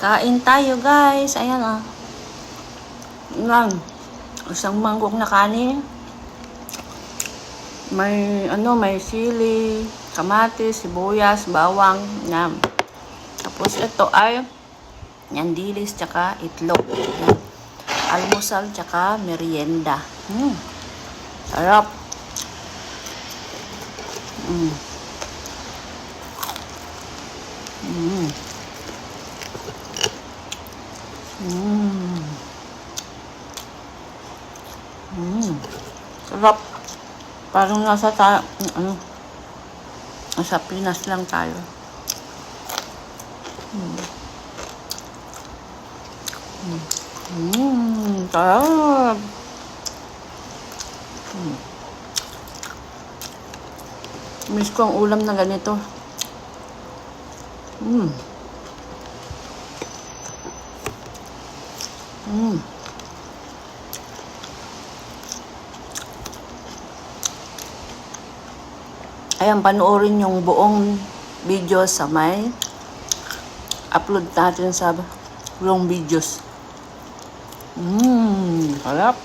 Kain tayo guys. Ayan ah. Yan. Isang mangkok na kanin. May sili, kamatis, sibuyas, bawang. Yan. Tapos ito ay dilis tsaka itlog. Yan. Almusal tsaka merienda. Sarap. Sarap. Parang nasa Pinas lang tayo. Sarap. Miss ko ang ulam na ganito. Ayan, panoorin yung buong video sa may upload natin sa long videos. Sarap.